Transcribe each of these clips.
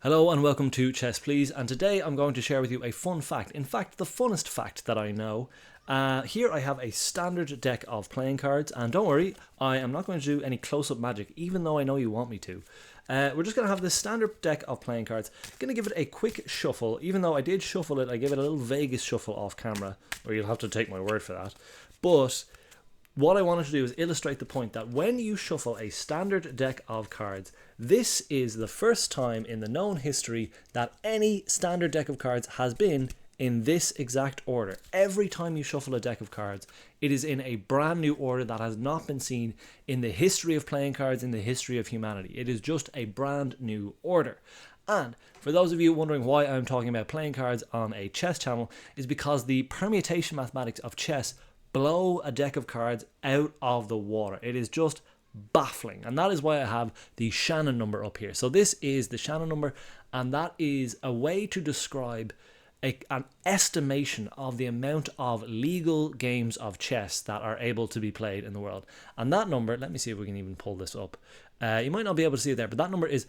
Hello and welcome to Chess Please, and today I'm going to share with you a fun fact. In fact, the funnest fact that I know. Here I have a standard deck of playing cards, and don't worry, I am not going to do any close-up magic, even though I know you want me to. We're just going to have this standard deck of playing cards. I'm going to give it a quick shuffle. Even though I did shuffle it, I gave it a little Vegas shuffle off camera, or you'll have to take my word for that. But what I wanted to do is illustrate the point that when you shuffle a standard deck of cards, this is the first time in the known history that any standard deck of cards has been in this exact order. Every time you shuffle a deck of cards, it is in a brand new order that has not been seen in the history of playing cards, in the history of humanity. It is just a brand new order. And for those of you wondering why I'm talking about playing cards on a chess channel, is because the permutation mathematics of chess blow a deck of cards out of the water. It is just baffling, and that is why I have the Shannon number up here. So this is the Shannon number, and that is a way to describe an estimation of the amount of legal games of chess that are able to be played in the world. And that number, let me see if we can even pull this up. You might not be able to see it there, but that number is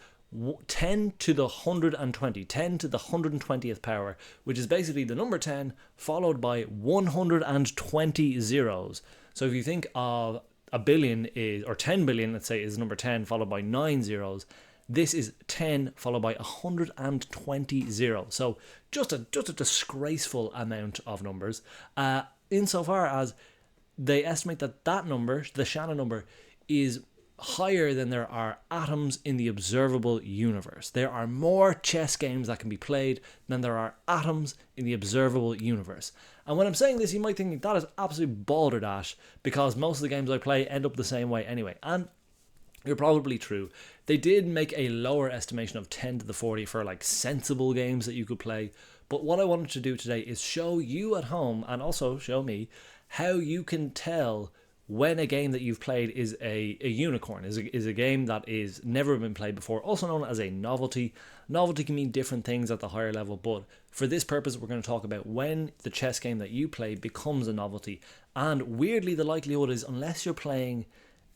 10 to the 120, 10 to the 120th power, which is basically the number 10 followed by 120 zeros. So if you think of a billion is, or 10 billion, let's say, is number 10 followed by 9 zeros, this is 10 followed by 120 zeros. So just a disgraceful amount of numbers, insofar as they estimate that number, the Shannon number, is higher than there are atoms in the observable universe. There are more chess games that can be played than there are atoms in the observable universe. And when I'm saying this, you might think that is absolute balderdash, because most of the games I play end up the same way anyway. And you're probably true. They did make a lower estimation of 10 to the 40 for like sensible games that you could play. But what I wanted to do today is show you at home, and also show me, how you can tell when a game that you've played is a unicorn, is a game that is never been played before, also known as a novelty. Novelty can mean different things at the higher level, but for this purpose we're going to talk about when the chess game that you play becomes a novelty. And weirdly, the likelihood is, unless you're playing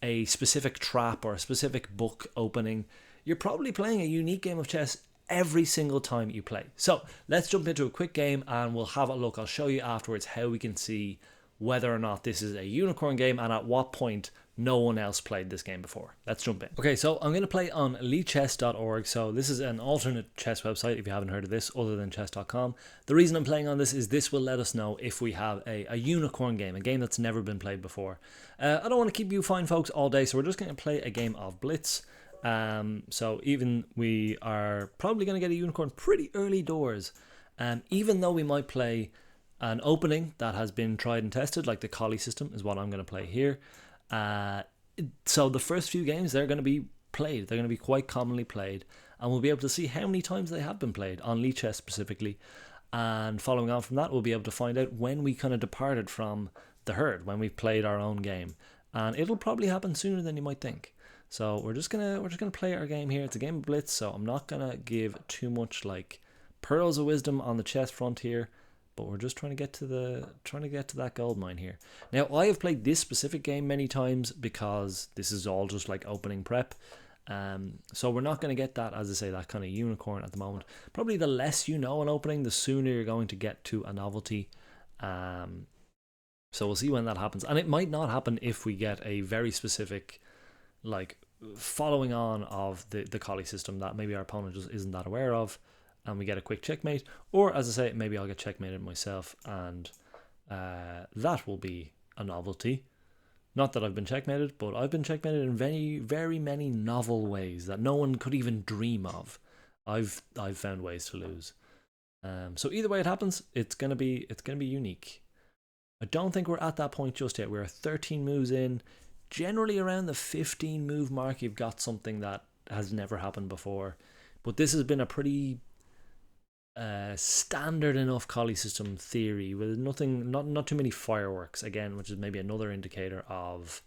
a specific trap or a specific book opening, you're probably playing a unique game of chess every single time you play. So let's jump into a quick game and we'll have a look. I'll show you afterwards how we can see whether or not this is a unicorn game and at what point no one else played this game before. Let's jump in. Okay, so I'm going to play on lichess.org. So this is an alternate chess website if you haven't heard of this, other than chess.com. The reason I'm playing on this is this will let us know if we have a unicorn game, a game that's never been played before. I don't want to keep you fine folks all day, so we're just going to play a game of Blitz. So even we are probably going to get a unicorn pretty early doors, even though we might play an opening that has been tried and tested, like the Collie system is what I'm going to play here. So the first few games, they're going to be played. They're going to be quite commonly played, and we'll be able to see how many times they have been played on Lichess specifically. And following on from that, we'll be able to find out when we kind of departed from the herd, when we've played our own game. And it'll probably happen sooner than you might think. So we're just gonna play our game here. It's a game of Blitz, so I'm not gonna give too much like pearls of wisdom on the chess front here. But we're just trying to get to that gold mine here. Now, I have played this specific game many times because this is all just like opening prep. So we're not going to get that, as I say, that kind of unicorn at the moment. Probably the less you know an opening, the sooner you're going to get to a novelty. So we'll see when that happens. And it might not happen if we get a very specific, like, following on of the Collie system that maybe our opponent just isn't that aware of, and we get a quick checkmate. Or, as I say, maybe I'll get checkmated myself, and that will be a novelty. Not that I've been checkmated, but I've been checkmated in very, very many novel ways that no one could even dream of. I've found ways to lose. So either way it happens, it's gonna be unique. I don't think we're at that point just yet. We're 13 moves in. Generally around the 15 move mark, you've got something that has never happened before. But this has been a pretty standard enough Collie system theory with not too many fireworks, again, which is maybe another indicator of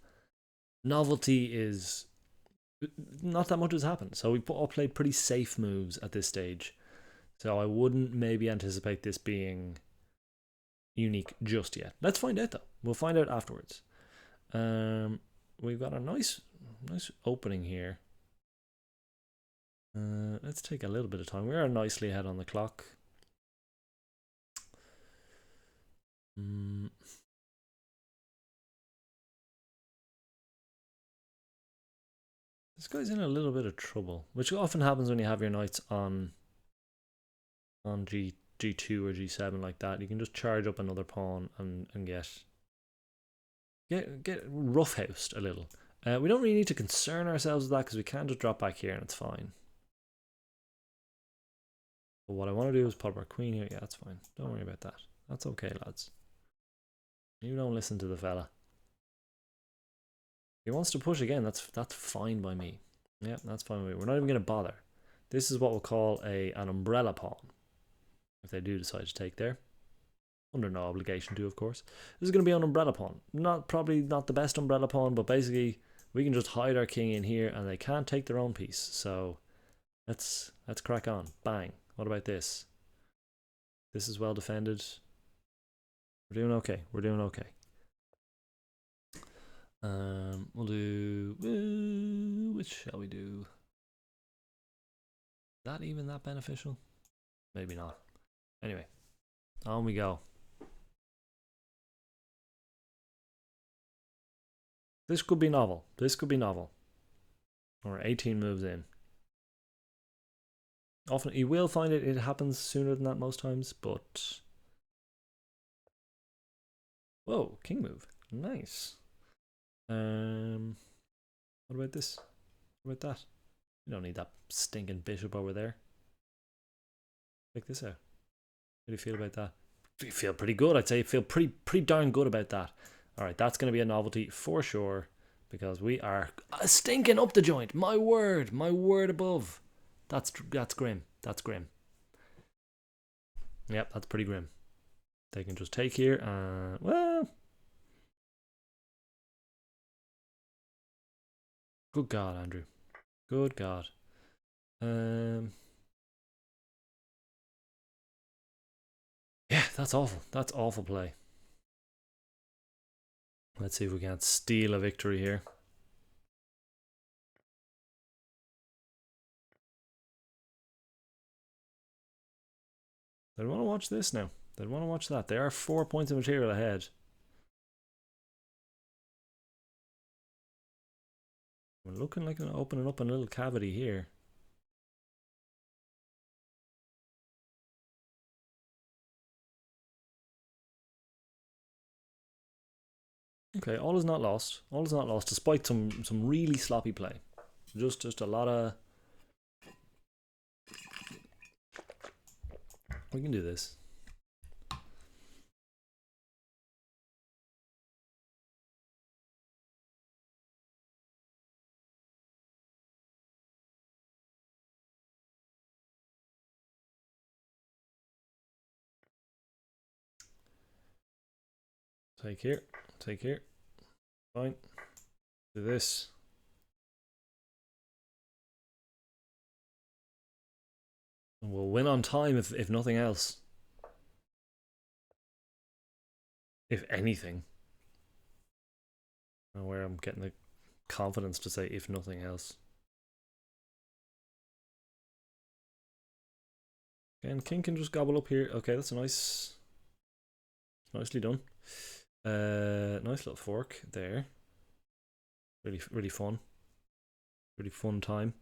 novelty. Is not that much has happened, so we all played pretty safe moves at this stage, so I wouldn't maybe anticipate this being unique just yet. Let's find out though. We'll find out afterwards. We've got a nice opening here. Let's take a little bit of time. We are nicely ahead on the clock. This guy's in a little bit of trouble, which often happens when you have your knights on G2 or G7 like that. You can just charge up another pawn and get roughhoused a little. We don't really need to concern ourselves with that because we can just drop back here and it's fine. But what I want to do is pop our queen here. Yeah, that's fine. Don't worry about that. That's okay, lads. You don't listen to the fella. He wants to push again. That's fine by me. Yeah, that's fine by me. We're not even going to bother. This is what we'll call an umbrella pawn. If they do decide to take there. Under no obligation to, of course. This is going to be an umbrella pawn. Probably not the best umbrella pawn, but basically we can just hide our king in here and they can't take their own piece. So let's crack on. Bang. What about this? This is well defended. We're doing okay. We're doing okay. We'll do... which shall we do? Is that even that beneficial? Maybe not. Anyway, on we go. This could be novel. This could be novel. Or 18 moves in. Often you will find it happens sooner than that most times, but... Whoa, king move. Nice. What about this? What about that? You don't need that stinking bishop over there. Check this out. How do you feel about that? You feel pretty good, I'd say. You feel pretty darn good about that. Alright, that's going to be a novelty for sure. Because we are stinking up the joint. My word above. That's grim. That's grim. Yep, that's pretty grim. They can just take here and... Well... Good God, Andrew. Good God. Yeah, that's awful. That's awful play. Let's see if we can't steal a victory here. They want to watch this now. They want to watch that. They are 4 points of material ahead. We're looking like opening up a little cavity here. Okay, all is not lost. All is not lost, despite some really sloppy play. Just a lot of... We can do this. Take here. Take here. Fine. Do this. And we'll win on time if nothing else. If anything. I don't know where I'm getting the confidence to say if nothing else. And king can just gobble up here. Okay, that's a nice... Nicely done. Nice little fork there. Really fun. Really fun time.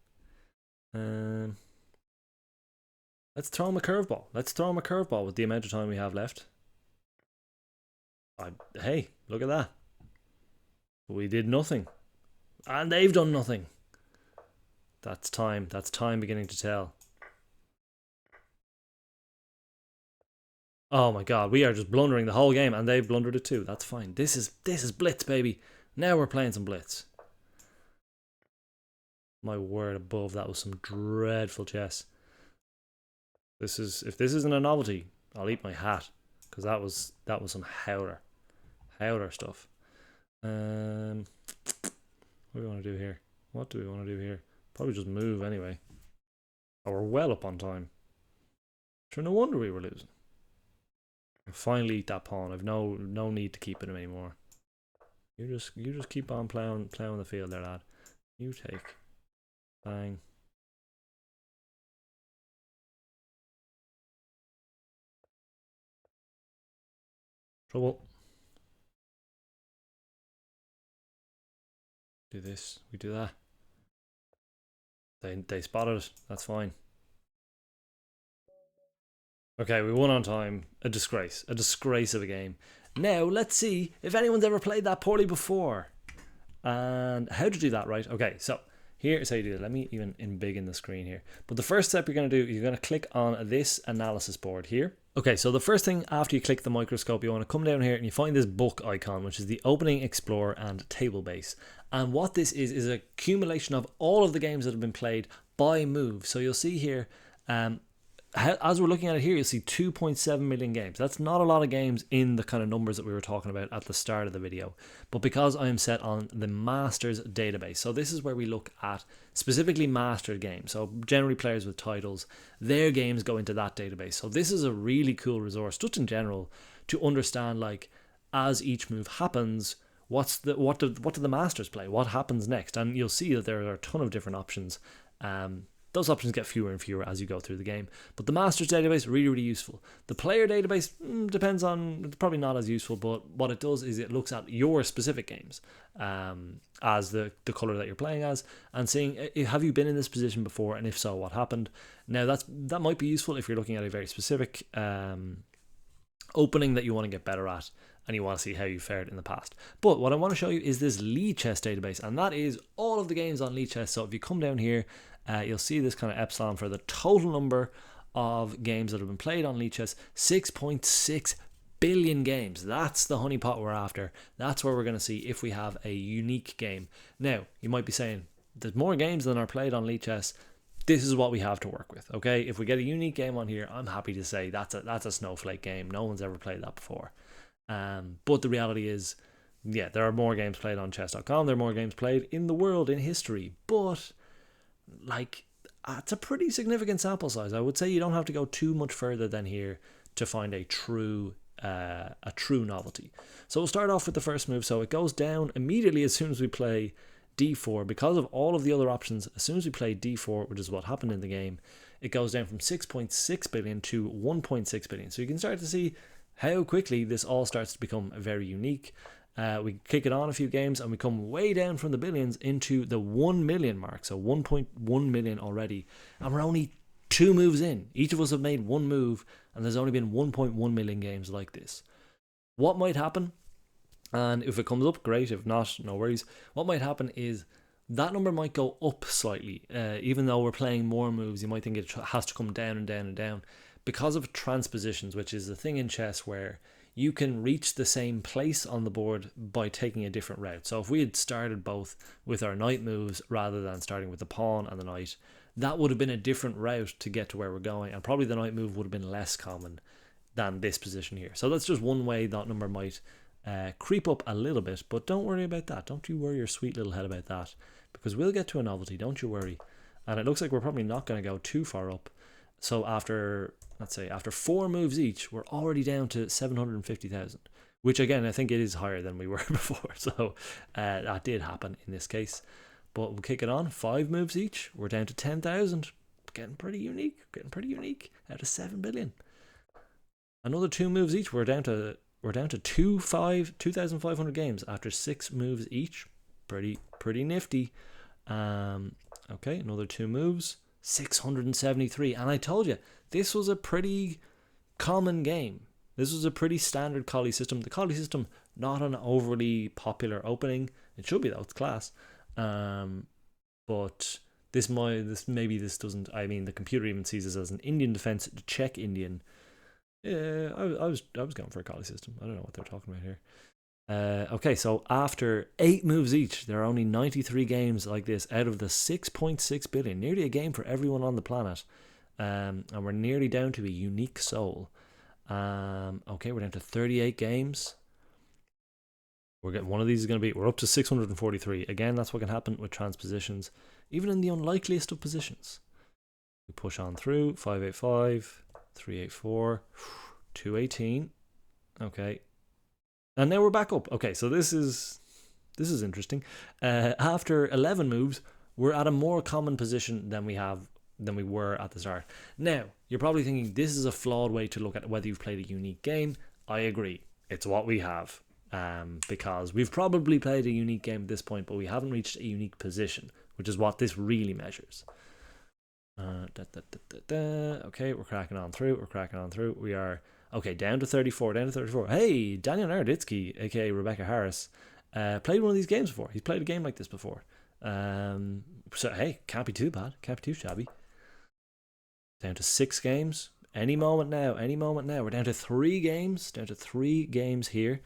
Let's throw him a curveball. Let's throw him a curveball with the amount of time we have left. Hey, look at that. We did nothing. And they've done nothing. That's time. That's time beginning to tell. Oh my god, we are just blundering the whole game and they've blundered it too. That's fine. This is blitz, baby. Now we're playing some blitz. My word above, that was some dreadful chess. If this isn't a novelty, I'll eat my hat. Because that was some howler stuff. What do we want to do here? What do we want to do here? Probably just move anyway. Oh, we're well up on time. Sure, no wonder we were losing. I'll finally eat that pawn. I've no need to keep it anymore. You just keep on plowing the field there, lad. You take. Bang. Trouble. Do this. We do that. They spotted it. That's fine. Okay, we won on time. A disgrace. A disgrace of a game. Now, let's see if anyone's ever played that poorly before. And how to do that, right? Okay, so here's how you do it. Let me even embiggen the screen here. But the first step you're going to do, you're going to click on this analysis board here. Okay, so the first thing after you click the microscope, you want to come down here and you find this book icon, which is the opening, explore, and table base. And what this is an accumulation of all of the games that have been played by move. So you'll see here, as we're looking at it here, you'll see 2.7 million games. That's not a lot of games in the kind of numbers that we were talking about at the start of the video. But because I am set on the Masters database, so this is where we look at specifically mastered games. So generally players with titles, their games go into that database. So this is a really cool resource, just in general, to understand, like, as each move happens, what do the masters play? What happens next? And you'll see that there are a ton of different options. Those options get fewer and fewer as you go through the game. But the Masters database, really, really useful. The player database depends on, it's probably not as useful, but what it does is it looks at your specific games as the colour that you're playing as, and seeing, have you been in this position before, and if so, what happened? Now, that might be useful if you're looking at a very specific opening that you want to get better at, and you want to see how you fared in the past. But what I want to show you is this Lichess database, and that is all of the games on Lichess. So if you come down here, you'll see this kind of epsilon for the total number of games that have been played on Lichess. 6.6 billion games. That's the honeypot we're after. That's where we're going to see if we have a unique game. Now, you might be saying, there's more games than are played on Lichess. This is what we have to work with, okay? If we get a unique game on here, I'm happy to say that's a snowflake game. No one's ever played that before. But the reality is, yeah, there are more games played on chess.com. There are more games played in the world, in history. But, like, it's a pretty significant sample size. I would say you don't have to go too much further than here to find a true novelty. So we'll start off with the first move. So it goes down immediately as soon as we play d4. Because of all of the other options, as soon as we play d4, which is what happened in the game, it goes down from 6.6 billion to 1.6 billion. So you can start to see how quickly this all starts to become very unique. We kick it on a few games and we come way down from the billions into the 1 million mark. So 1.1 million already. And we're only 2 moves in. Each of us have made one move, and there's only been 1.1 million games like this. What might happen, and if it comes up, great. If not, no worries. What might happen is that number might go up slightly. Even though we're playing more moves, you might think it has to come down and down and down. Because of transpositions, which is a thing in chess where you can reach the same place on the board by taking a different route. So if we had started both with our knight moves rather than starting with the pawn and the knight, that would have been a different route to get to where we're going, and probably the knight move would have been less common than this position here. So that's just one way that number might creep up a little bit, but don't worry about that. Don't you worry your sweet little head about that, because we'll get to a novelty, don't you worry. And it looks like we're probably not going to go too far up. So after, let's say, after 4 moves each, we're already down to 750,000, which again, I think it is higher than we were before. So that did happen in this case. But we'll kick it on. 5 moves each, we're down to 10,000. Getting pretty unique out of 7 billion. Another 2 moves each, we're down to 2,500 games after 6 moves each. Pretty nifty. Okay, another 2 moves. 673, and I told you this was a pretty common game. This was a pretty standard Collie system. The Collie system, not an overly popular opening. It should be though, it's class. But this doesn't. I mean, the computer even sees this as an Indian defense, Czech Indian. Yeah, I was going for a Collie system. I don't know what they're talking about here. Okay, so after 8 moves each, there are only 93 games like this out of the 6.6 billion, nearly a game for everyone on the planet. And we're nearly down to a unique soul. Okay, we're down to 38 games. We're getting one of these is going to be, we're up to 643. Again, that's what can happen with transpositions, even in the unlikeliest of positions. We push on through 585, 384, 218. Okay. And now we're back up. Okay, so this is interesting. After 11 moves, we're at a more common position than we were at the start. Now, you're probably thinking this is a flawed way to look at whether you've played a unique game. I agree. it's what we have. Because we've probably played a unique game at this point, but we haven't reached a unique position, which is what this really measures. Okay, we're cracking on through. We are, okay, down to 34. Hey, Daniel Naroditsky, aka Rebecca Harris, played one of these games before. He's played a game like this before. So, hey, can't be too bad. Can't be too shabby. Down to 6 games. Any moment now. We're down to 3 games. Here.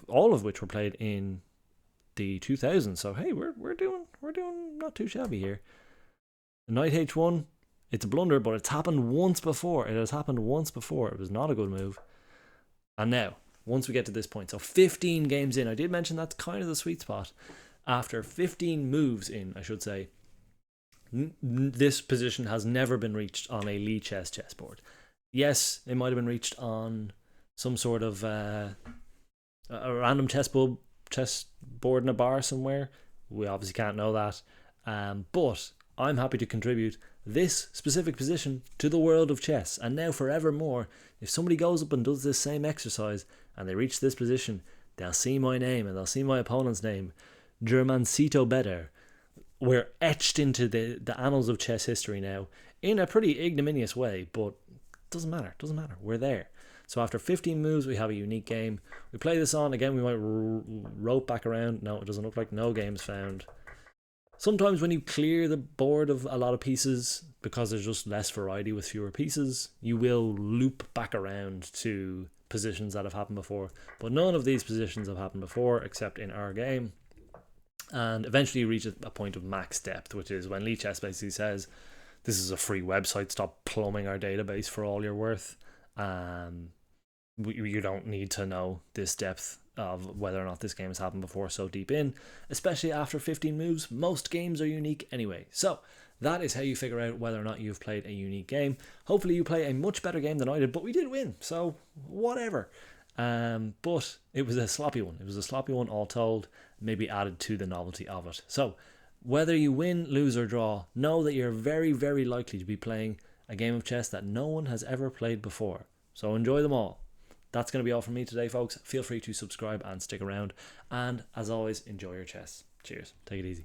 All of which were played in the 2000s. So hey, we're doing not too shabby here. The Knight H1, it's a blunder, but it's happened once before. It has happened once before. It was not a good move. And now, once we get to this point, so 15 games in, I did mention that's kind of the sweet spot. After 15 moves in, I should say, this position has never been reached on a Lichess chessboard. Yes, it might have been reached on some sort of a random chessboard in a bar somewhere. We obviously can't know that. But I'm happy to contribute this specific position to the world of chess. And now forevermore, if somebody goes up and does this same exercise and they reach this position, they'll see my name and they'll see my opponent's name. Germancito Better. We're etched into the annals of chess history now in a pretty ignominious way, but doesn't matter. We're there. So after 15 moves, we have a unique game. We play this on. Again, we might rope back around. No, it doesn't look like no games found. Sometimes when you clear the board of a lot of pieces, because there's just less variety with fewer pieces, you will loop back around to positions that have happened before. But none of these positions have happened before, except in our game. And eventually you reach a point of max depth, which is when Lichess basically says, this is a free website, stop plumbing our database for all you're worth. You don't need to know this depth of whether or not this game has happened before so deep in, especially after 15 moves. Most games are unique anyway. So that is how you figure out whether or not you've played a unique game. Hopefully you play a much better game than I did, but we did win, so whatever. But it was a sloppy one. All told, maybe added to the novelty of it. So whether you win, lose or draw, know that you're very, very likely to be playing a game of chess that no one has ever played before. So enjoy them all. That's going to be all from me today, folks. Feel free to subscribe and stick around. And as always, enjoy your chess. Cheers. Take it easy.